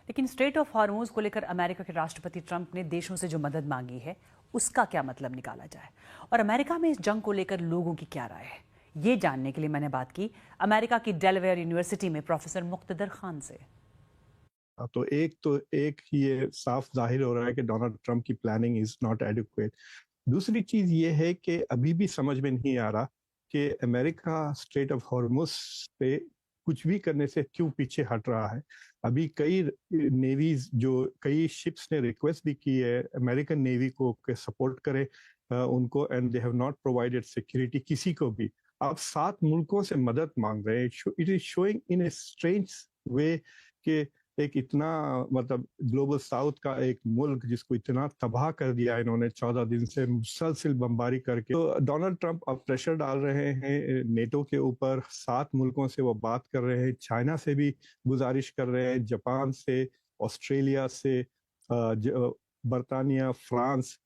لیکن street of ہارموز کو لے کر امریکہ کے راشٹرپتی ٹرمپ نے دیشوں سے جو مدد مانگی ہے اس کا کیا مطلب نکالا جائے اور امریکہ میں اس جنگ کو لے کر لوگوں کی کیا رائے ہے، یہ جاننے کے لیے میں نے بات کی امریکہ کی ڈیلاویئر یونیورسٹی میں پروفیسر مقتدر خان سے۔ تو ایک یہ صاف ظاہر ہو رہا ہے کہ ڈونلڈ ٹرمپ کی پلاننگ از ناٹ ایڈیکویٹ۔ دوسری چیز یہ ہے کہ ابھی بھی سمجھ میں نہیں آ رہا کہ امریکہ اسٹریٹ آف ہارموز پہ کچھ بھی کرنے سے کیوں پیچھے ہٹ رہا ہے۔ ابھی کئی شپس نے ریکویسٹ بھی کی ہے امریکن نیوی کو کہ سپورٹ کرے ان کو، and they have not provided security کسی کو بھی۔ آپ 7 ملکوں سے مدد مانگ رہے ہیں۔ It is شوئنگ in a strange وے کہ ایک اتنا گلوبل ساؤتھ کا ایک ملک جس کو اتنا تباہ کر دیا انہوں نے 14 دن سے مسلسل بمباری کر کے، تو ڈونلڈ ٹرمپ اب پریشر ڈال رہے ہیں نیٹو کے اوپر۔ 7 ملکوں سے وہ بات کر رہے ہیں، چائنا سے بھی گزارش کر رہے ہیں، جاپان سے، آسٹریلیا سے، برطانیہ، فرانس۔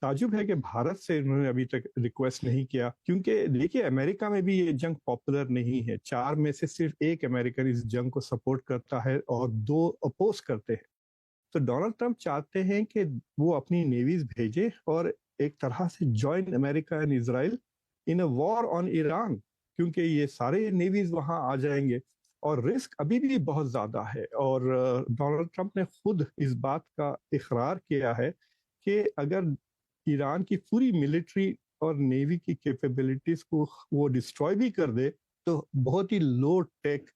تعجب ہے کہ بھارت سے انہوں نے ابھی تک ریکویسٹ نہیں کیا، کیونکہ دیکھیے امریکہ میں بھی یہ جنگ پاپولر نہیں ہے۔ 4 میں سے صرف 1 امریکن اس جنگ کو سپورٹ کرتا ہے اور 2 اپوز کرتے ہیں۔ تو ڈونلڈ ٹرمپ چاہتے ہیں کہ وہ اپنی نیویز بھیجے اور ایک طرح سے جوائن امریکہ اینڈ اسرائیل ان اے وار آن ایران، کیونکہ یہ سارے نیویز وہاں آ جائیں گے اور رسک ابھی بھی بہت زیادہ ہے۔ اور ڈونلڈ ٹرمپ نے خود اس بات کا اقرار کیا ہے کہ اگر ایران کی پوری ملٹری اور نیوی کی کیپیبلٹیز کو وہ ڈسٹروائے بھی کر دے تو بہت ہی لو ٹیک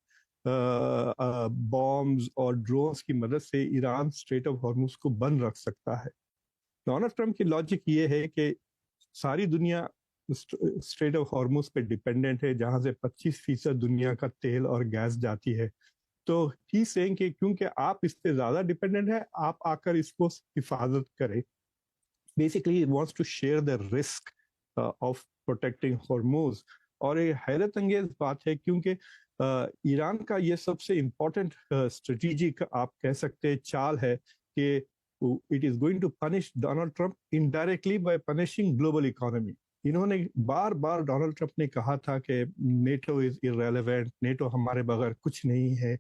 بامز اور ڈرونز کی مدد سے ایران اسٹریٹ آف ہارموز کو بند رکھ سکتا ہے۔ ڈونلڈ ٹرمپ کی لاجک یہ ہے کہ ساری دنیا اسٹریٹ آف ہارموز پہ ڈیپینڈنٹ ہے، جہاں سے 25% دنیا کا تیل اور گیس جاتی ہے۔ تو ہی سینگ کہ کیونکہ آپ اس پہ زیادہ ڈیپینڈنٹ ہے، آپ آ کر اس کو حفاظت کریں۔ Basically, it wants to share the risk of protecting Hormuz. اور یہ حیرت انگیز بات ہے کیونکہ ایران کا یہ سب سے امپورٹنٹ اسٹریٹجک آپ کہہ سکتے چال ہے کہ it is going to punish Donald Trump indirectly by punishing global economy. انہوں نے بار بار ڈونلڈ ٹرمپ نے کہا تھا کہ نیٹو از irrelevant، نیٹو ہمارے بغیر کچھ نہیں ہے،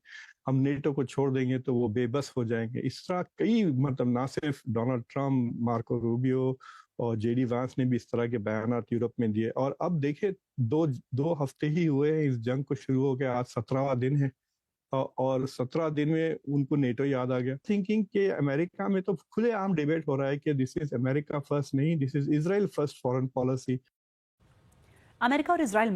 ہم نیٹو کو چھوڑ دیں گے تو وہ بے بس ہو جائیں گے۔ اس طرح کئی نہ صرف ڈونلڈ ٹرمپ، مارکو روبیو اور جے ڈی وانس نے بھی اس طرح کے بیانات یورپ میں دیے۔ اور اب دیکھیں دو ہفتے ہی ہوئے ہیں اس جنگ کو شروع ہو گیا، آج 17واں دن ہے اور 17 دن میں ان کو نیٹو یاد آ گیا۔ تھنکنگ کہ امریکہ میں تو کھلے عام ڈیبیٹ ہو رہا ہے کہ دس از امریکہ فرسٹ نہیں، دس از اسرائیل فرسٹ فارن پالیسی۔ امریکہ اور اسرائیل